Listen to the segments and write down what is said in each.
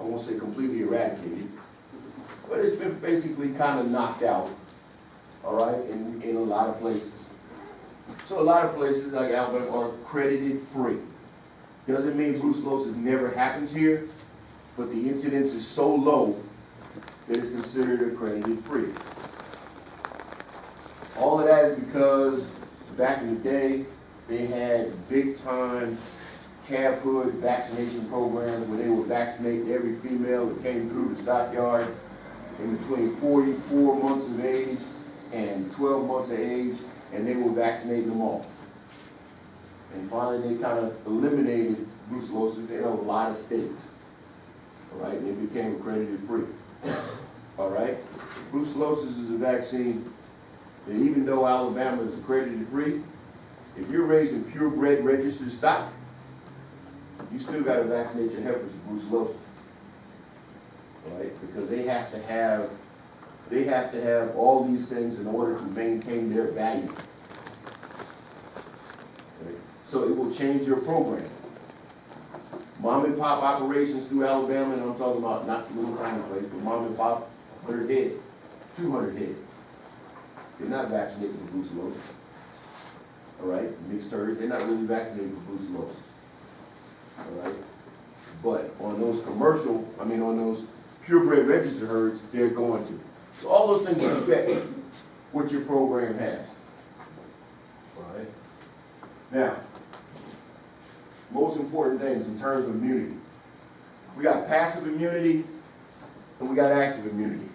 won't say completely eradicated, but it's been basically kind of knocked out, all right, in a lot of places. So a lot of places like Alabama are credited free. Doesn't mean brucellosis never happens here, but the incidence is so low that it's considered accredited free. All of that is because back in the day, they had big time calfhood vaccination programs where they would vaccinate every female that came through the stockyard in between 44 months of age and 12 months of age, and they were vaccinating them all. And finally, they kind of eliminated brucellosis in a lot of states. All right, and it became accredited free. All right, brucellosis is a vaccine that even though Alabama is accredited free, if you're raising purebred registered stock, you still got to vaccinate your heifers with brucellosis. All right, because they have to have all these things in order to maintain their value. Okay? So it will change your program. Mom and pop operations through Alabama, and I'm talking about not the little tiny place, but mom and pop, 100 head, 200 head. They're not vaccinated for brucellosis. All right, mixed herds, they're not really vaccinated for brucellosis. All right, but on those on those purebred registered herds, they're going to. So all those things affect what your program has. All right. Now, most important things in terms of immunity. We got passive immunity and we got active immunity.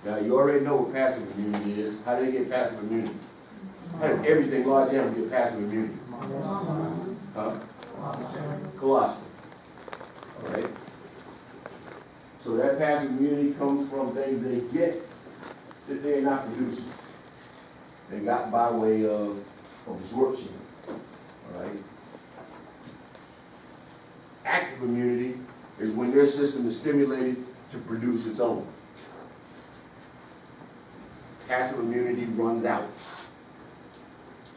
Now, you already know what passive immunity is. How do they get passive immunity? How does everything large animal get passive immunity? Huh? Colostrum. All right? So that passive immunity comes from things they get that they're not producing. They got by way of absorption. All right? Active immunity is when their system is stimulated to produce its own. Passive immunity runs out.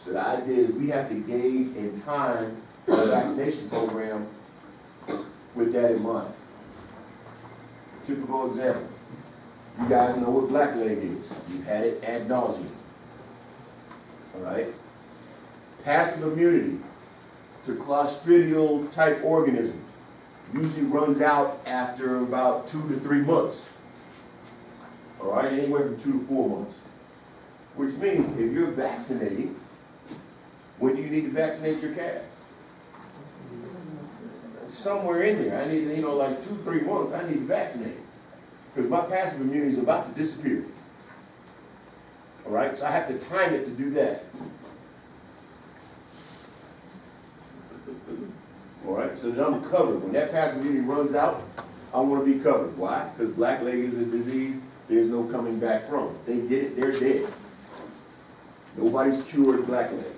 So the idea is we have to gauge and time our vaccination program with that in mind. Typical example. You guys know what blackleg is. You've had it ad nauseum. All right? Passive immunity to clostridial type organisms usually runs out after about 2 to 3 months. All right, anywhere from 2 to 4 months. Which means if you're vaccinating, when do you need to vaccinate your calf? Somewhere in there. I need, like 2, 3 months, I need to vaccinate it. Because my passive immunity is about to disappear. All right, so I have to time it to do that. All right, so that I'm covered. When that passive immunity runs out, I want to be covered. Why? Because blackleg is a disease there's no coming back from. They did it, they're dead. Nobody's cured blackleg.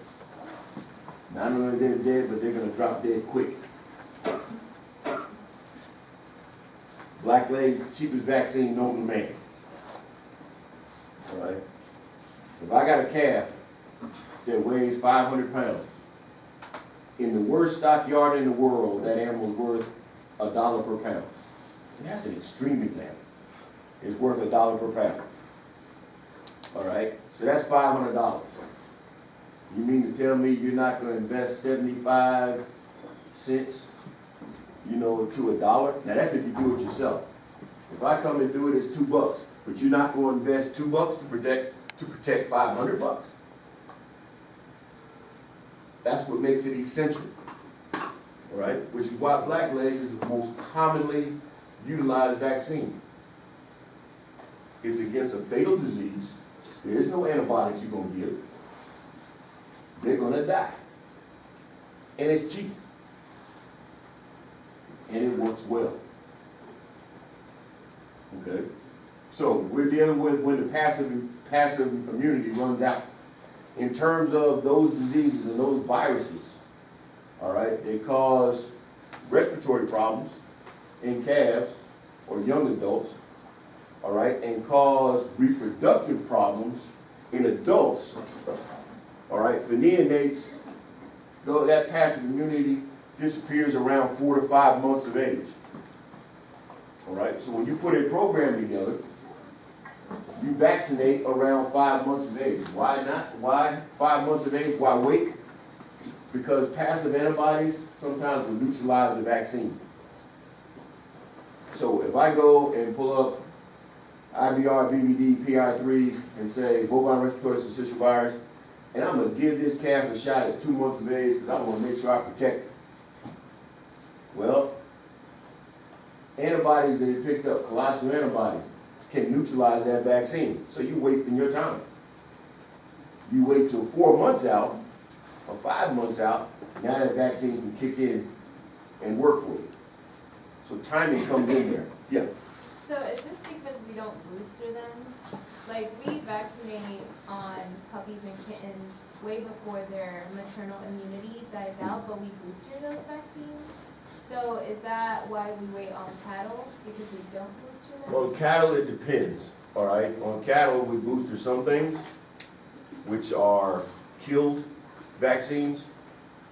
Not only they're dead, but they're going to drop dead quick. Blackleg's the cheapest vaccine known to man. All right? If I got a calf that weighs 500 pounds, in the worst stockyard in the world, that animal's worth $1 per pound. And that's an extreme example. It's worth $1 per pound. All right? So that's $500. You mean to tell me you're not going to invest 75 cents, to $1? Now that's if you do it yourself. If I come and do it, it's $2. But you're not going to invest $2 to protect $500. That's what makes it essential. All right? Which is why blackleg is the most commonly utilized vaccine. It's against a fatal disease. There is no antibiotics you're going to give. They're going to die. And it's cheap. And it works well. Okay? So we're dealing with when the passive immunity runs out. In terms of those diseases and those viruses, all right, they cause respiratory problems in calves or young adults, all right, and cause reproductive problems in adults. All right, for neonates, that passive immunity disappears around 4 to 5 months of age. All right, so when you put a program together, you vaccinate around 5 months of age. Why not? Why 5 months of age? Why wait? Because passive antibodies sometimes will neutralize the vaccine. So if I go and pull up IBR, BVD, PI3, and say bovine respiratory syncytial virus, and I'm going to give this calf a shot at 2 months of age because I want to make sure I protect it. Well, antibodies that it picked up, colostral antibodies, can neutralize that vaccine. So you're wasting your time. You wait till 4 months out, or 5 months out, now that vaccine can kick in and work for you. So timing comes in there. Yeah. So is this because we don't booster them? Like, we vaccinate on puppies and kittens way before their maternal immunity dies out, but we booster those vaccines? So is that why we wait on cattle, because we don't booster them? On cattle, it depends, all right? On cattle, we booster some things, which are killed vaccines.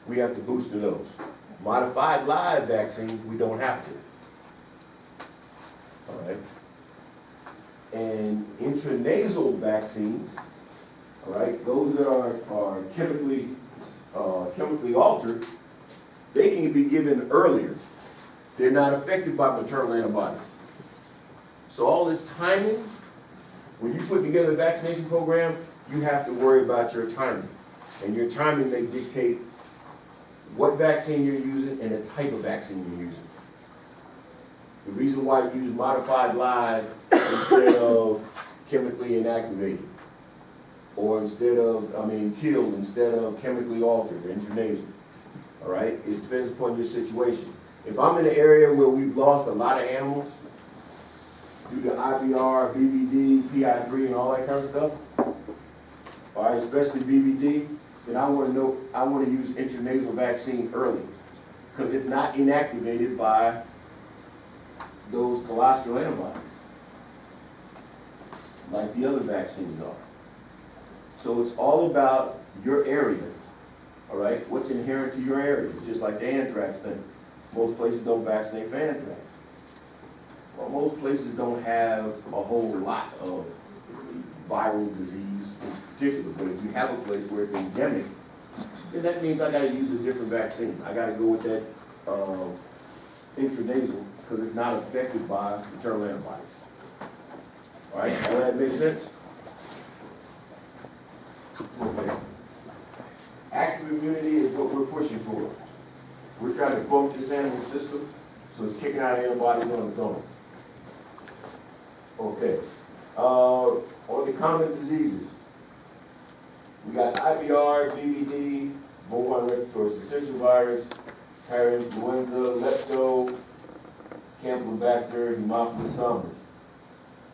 We have to booster those. Modified live vaccines, we don't have to. All right? And intranasal vaccines, all right, those that are chemically altered, they can be given earlier. They're not affected by maternal antibodies. So all this timing, when you put together a vaccination program, you have to worry about your timing. And your timing may dictate what vaccine you're using and the type of vaccine you're using. The reason why you use modified live instead of chemically inactivated, or killed instead of chemically altered, intranasal. All right, it depends upon your situation. If I'm in an area where we've lost a lot of animals due to IBR, BVD, PI3, and all that kind of stuff, all right, especially BVD, then I want to use intranasal vaccine early because it's not inactivated by those colostral antibodies like the other vaccines are. So it's all about your area, all right? What's inherent to your area? It's just like the anthrax thing. Most places don't vaccinate for anthrax. Well, most places don't have a whole lot of viral disease in particular, but if you have a place where it's endemic, then that means I got to use a different vaccine. I got to go with that intranasal because it's not affected by maternal antibodies. All right, all that makes sense? Okay. Active immunity is what we're pushing for. We're trying to bump this animal system so it's kicking out antibodies on its own. Okay. On the common diseases, we got IBR, BVD, bovine respiratory syncytial virus, parainfluenza, lepto, Campylobacter, Haemophilus somnis.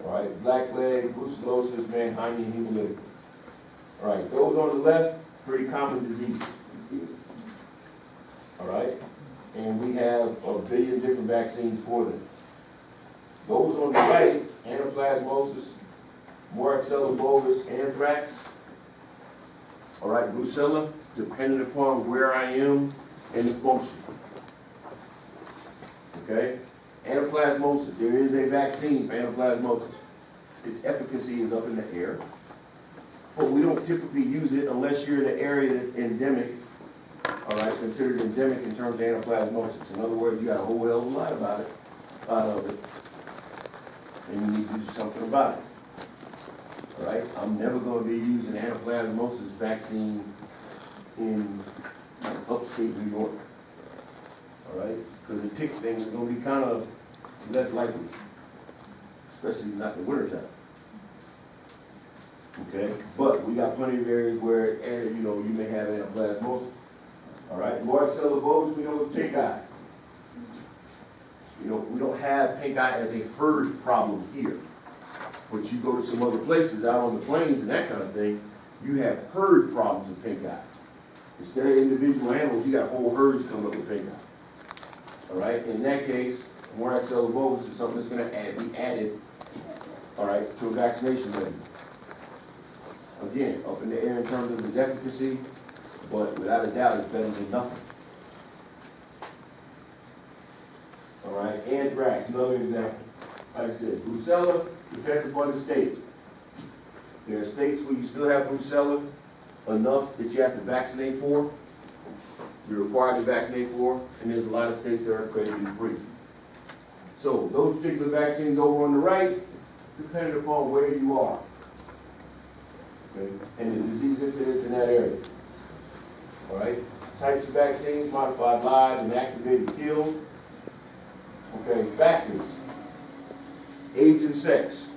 All right, blackleg, brucellosis, Mannheimia, hemolytic. All right, those on the left, pretty common diseases. All right, and we have a billion different vaccines for them. Those on the right, anaplasmosis, Moraxella bovis, anthrax. All right, brucella, depending upon where I am and the function. Okay, anaplasmosis, there is a vaccine for anaplasmosis. Its efficacy is up in the air, but we don't typically use it unless you're in an area that's endemic, all right, considered endemic in terms of anaplasmosis. In other words, you got a whole hell of a lot out of it, and you need to do something about it. All right, I'm never going to be using anaplasmosis vaccine in upstate New York. All right, because the tick thing is going to be kind of less likely, especially not in the wintertime. Okay, but we got plenty of areas where you may have anaplasmosis. All right, Moraxella bovis, we know it's pink eye. We don't have pink eye as a herd problem here. But you go to some other places out on the plains and that kind of thing, you have herd problems with pink eye. Instead of individual animals, you got whole herds coming up with pink eye. All right, in that case, Moraxella bovis is something that's going to be added, all right, to a vaccination regimen. Again, up in the air in terms of its efficacy, but without a doubt, it's better than nothing. All right, anthrax, another example. like I said, brucella depends upon the state. There are states where you still have brucella enough that you have to vaccinate for, you're required to vaccinate for, and there's a lot of states that are accredited free. So those particular vaccines over on the right, depending upon where you are, okay, and the disease incidence in that area. All right, types of vaccines: modified live, inactivated, killed. Okay, factors: age and sex.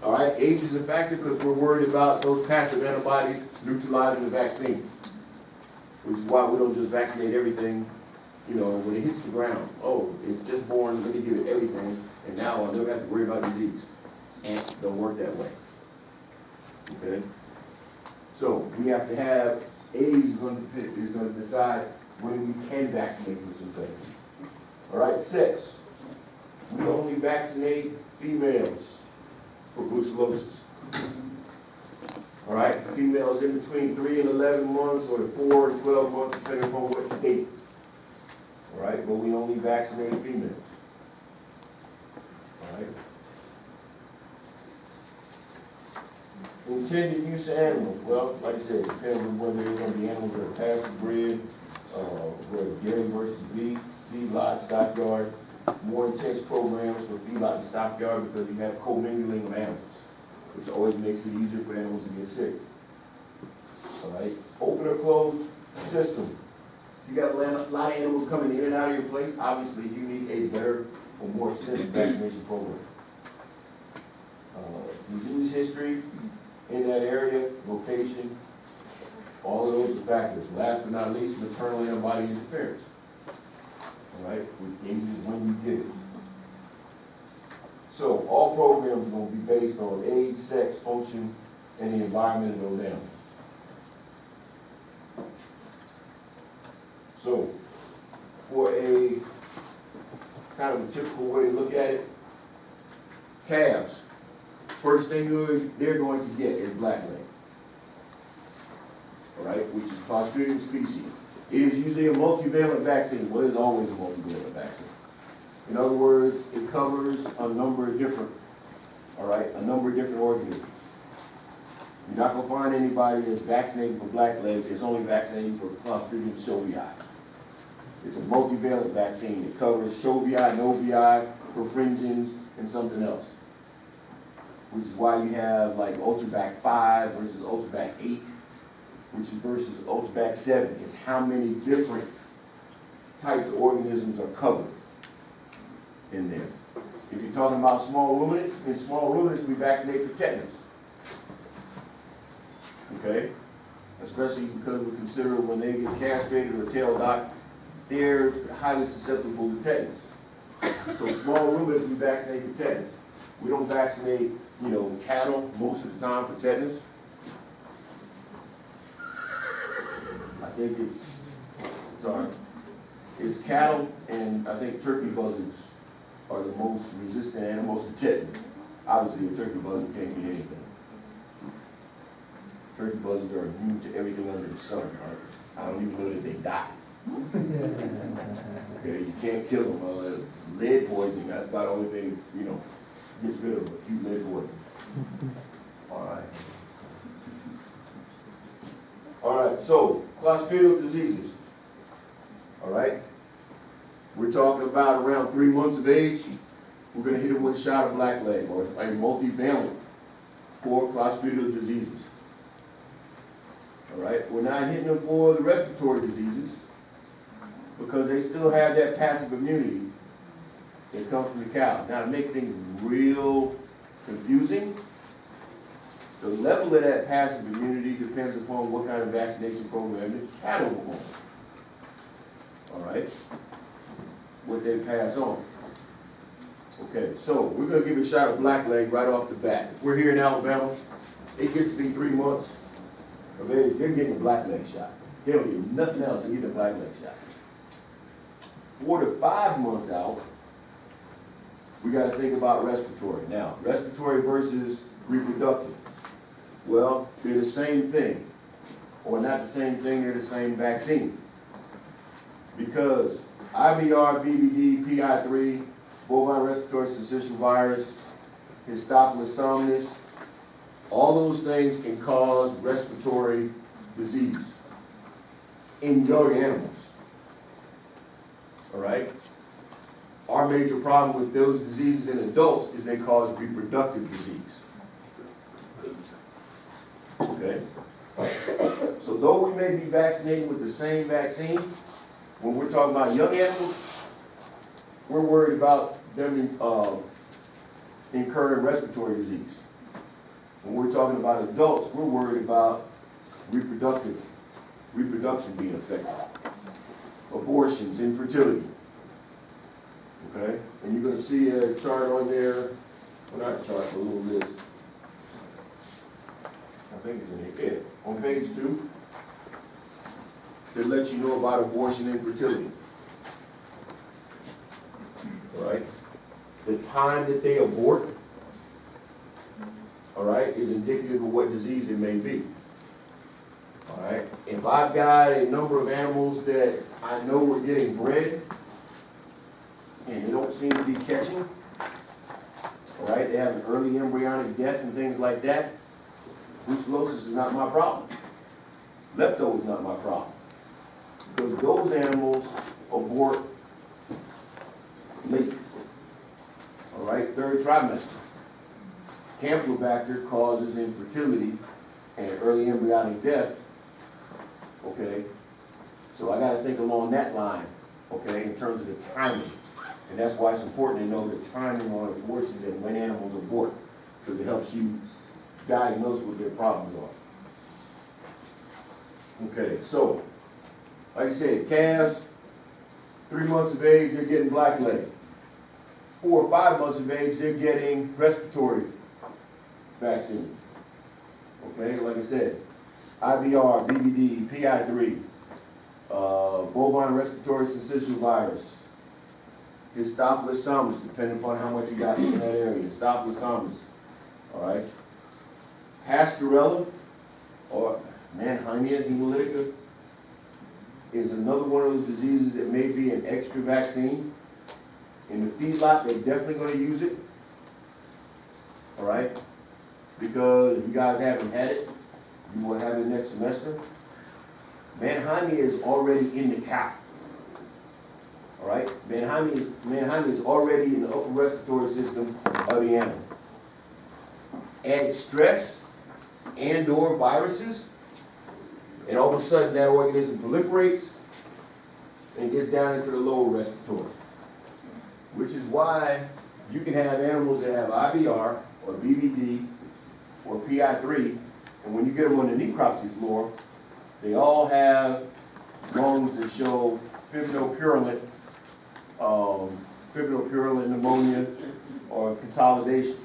All right, age is a factor because we're worried about those passive antibodies neutralizing the vaccine, which is why we don't just vaccinate everything, you know, when it hits the ground. Oh, it's just born, let me give it everything, and now I'll never have to worry about disease. And it don't work that way. Okay? So we have to have age is going to decide when we can vaccinate for some things. All right, sex. We only vaccinate females for brucellosis. All right, females in between 3 and 11 months or 4 and 12 months, depending upon what state. All right, but we only vaccinate females. All right. Intended use of animals. Well, like I said, it depends on whether they're going to be animals that are pasture bred, whether dairy versus beef, feedlot, stockyard. More intense programs for feedlot and stockyard because you have commingling of animals, which always makes it easier for animals to get sick. All right, open or closed system. You got a lot of animals coming in and out of your place. Obviously, you need a better or more extensive vaccination program. Disease history in that area, location, all of those are factors. Last but not least, maternal antibody interference. All right, which gauges when you get it. So all programs are going to be based on age, sex, function, and the environment of those animals. So for a kind of a typical way to look at it, calves, first thing they're going to get is blackleg. All right, which is Clostridium species. It is usually a multivalent vaccine. Well, it's always a multivalent vaccine. In other words, it covers a number of different, all right, a number of different organisms. You're not going to find anybody that's vaccinated for blacklegs that's only vaccinated for Clostridium shovii. It's a multivalent vaccine. It covers shovii, novi, perfringens, and something else. Which is why you have like Ultravac 5 versus Ultravac 8. Which is versus Ultravac 7, is how many different types of organisms are covered in there. If you're talking about small ruminants, in small ruminants we vaccinate for tetanus. Okay? Especially because we consider when they get castrated or tail docked, they're highly susceptible to tetanus. So small ruminants we vaccinate for tetanus. We don't vaccinate, you know, cattle most of the time for tetanus. I think it's cattle and I think turkey buzzards are the most resistant animals to tetanus. Obviously a turkey buzzard can't get anything. Turkey buzzards are immune to everything under the sun. Right? I don't even know that they die. Okay, you can't kill them. Lead poisoning, that's about the only thing, you know, gets rid of acute lead poisoning. All right. All right, so clostridial diseases. All right, we're talking about around 3 months of age. We're going to hit them with a shot of blackleg or a multivalent for clostridial diseases. All right, we're not hitting them for the respiratory diseases because they still have that passive immunity that comes from the cow. Now, to make things real confusing, the level of that passive immunity depends upon what kind of vaccination program the cattle are on. All right? What they pass on. Okay, so we're going to give a shot of blackleg right off the bat. If we're here in Alabama, it gets to be 3 months of age, they're getting a blackleg shot. They don't get nothing else, they get a blackleg shot. 4 to 5 months out, we got to think about respiratory. Now, respiratory versus reproductive. Well, they're the same thing. Or not the same thing, they're the same vaccine. Because IBR, BVD, PI3, bovine respiratory syncytial virus, Histophagus somnus, all those things can cause respiratory disease in young animals. All right? Our major problem with those diseases in adults is they cause reproductive disease. Okay? So though we may be vaccinated with the same vaccine, when we're talking about young animals, we're worried about them incurring respiratory disease. When we're talking about adults, we're worried about reproduction being affected. Abortions, infertility. Okay? And you're going to see a chart on there, well, not a chart, but a little list. I think it's in here. Yeah. On page 2, that lets you know about abortion and infertility. All right? The time that they abort, all right, is indicative of what disease it may be. All right? If I've got a number of animals that I know are getting bred, and they don't seem to be catching, all right, they have an early embryonic death and things like that, brucellosis is not my problem. Lepto is not my problem. Because those animals abort late. All right, 3rd trimester. Campylobacter causes infertility and early embryonic death. Okay, so I got to think along that line, okay, in terms of the timing. And that's why it's important to know the timing on abortions and when animals abort, because it helps you diagnose what their problems are. Okay, so, like I said, calves, 3 months of age, they're getting blackleg. 4 or 5 months of age, they're getting respiratory vaccine. Okay, like I said, IVR, BVD, PI3, bovine respiratory syncytial virus, Histophagus somnus, depending upon how much you got in that area, Histophagus somnus, all right? Pasteurella, or Mannheimia hemolytica, is another one of those diseases that may be an extra vaccine. In the feedlot, they're definitely going to use it, all right? Because if you guys haven't had it, you will have it next semester. Mannheimia is already in the cow. All right? Mannheimia is already in the upper respiratory system of the animal. Add stress and or viruses, and all of a sudden that organism proliferates and gets down into the lower respiratory. Which is why you can have animals that have IVR or BVD or PI3, and when you get them on the necropsy floor, they all have lungs that show fibrinopurulent pneumonia or consolidation,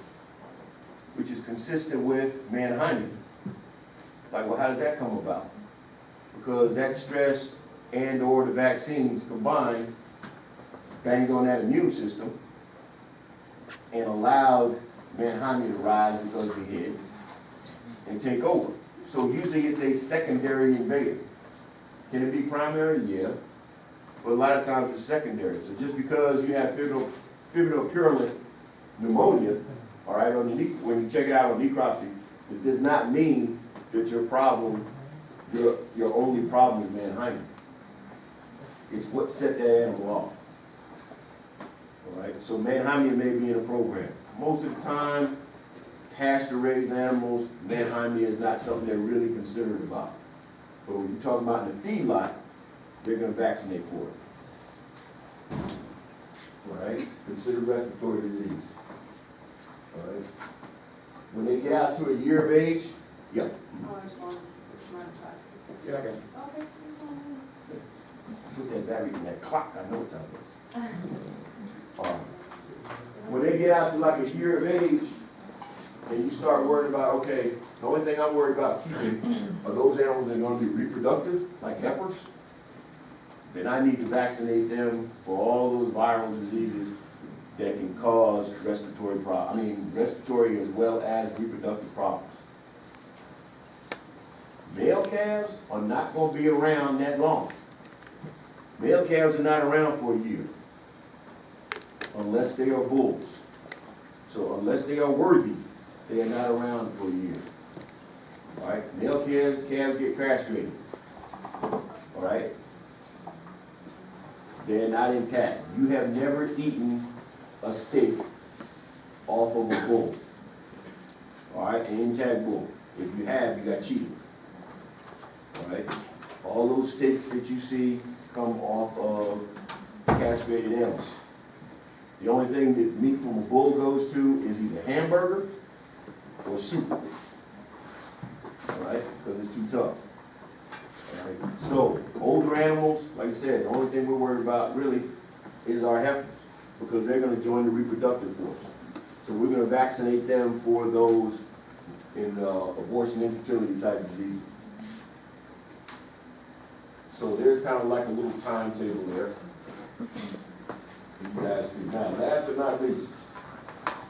which is consistent with Mannheimia. Like, well, how does that come about? Because that stress and or the vaccines combined banged on that immune system and allowed Mannheimia to rise its ugly head and take over. So usually it's a secondary invader. Can it be primary? Yeah. But a lot of times it's secondary. So just because you have fibrinopurulent pneumonia, all right, when you check it out on necropsy, it does not mean that your problem, your only problem is Mannheimia. It's what set that animal off. All right, so Mannheimia may be in a program. Most of the time, pasture-raised animals, Mannheimia is not something they're really considered about. But when you're talking about in the feedlot, they're going to vaccinate for it. All right, consider respiratory disease. All right, when they get out to a year of age, yep. Yeah, I got it. Put that battery in that clock, I know what time it is. When they get out to like a year of age, and you start worrying about, okay, the only thing I'm worried about keeping are those animals that are going to be reproductive, like heifers, then I need to vaccinate them for all those viral diseases that can cause respiratory problems. Respiratory as well as reproductive problems. Male calves are not going to be around that long. Male calves are not around for a year. unless they are bulls. So unless they are worthy, they are not around for a year. All right, male calves get castrated. All right, they're not intact. You have never eaten a steak off of a bull. All right, an intact bull. If you have, you got cheated. All right, all those steaks that you see come off of castrated animals. The only thing that meat from a bull goes to is either hamburger or soup. All right, because it's too tough. All right, so older animals, like I said, the only thing we're worried about really is our heifers, because they're going to join the reproductive force. So we're going to vaccinate them for those in abortion, infertility type disease. So there's kind of like a little timetable there. You guys see. Now, last but not least,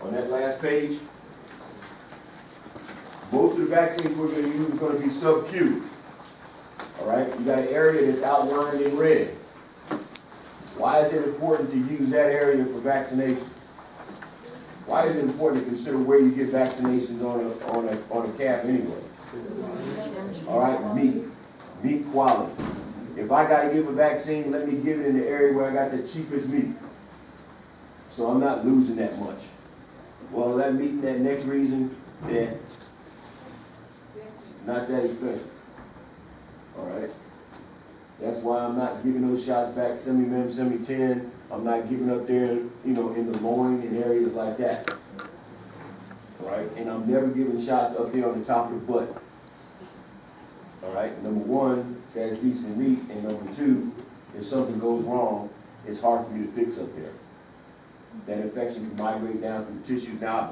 on that last page, most of the vaccines we're going to use are going to be sub-Q. All right, you got an area that's outlined in red. Why is it important to use that area for vaccination? Why is it important to consider where you get vaccinations on a calf anyway? All right, meat quality. If I got to give a vaccine, let me give it in the area where I got the cheapest meat, so I'm not losing that much. Well, that meat in that next region, then not that expensive. All right. That's why I'm not giving those shots back semi-mem, semi-10. I'm not giving up there, in the loin and areas like that. All right, and I'm never giving shots up there on the top of the butt. All right, number one, that's decent meat, and number two, if something goes wrong, it's hard for you to fix up there. That infection can migrate down through the tissues. Now,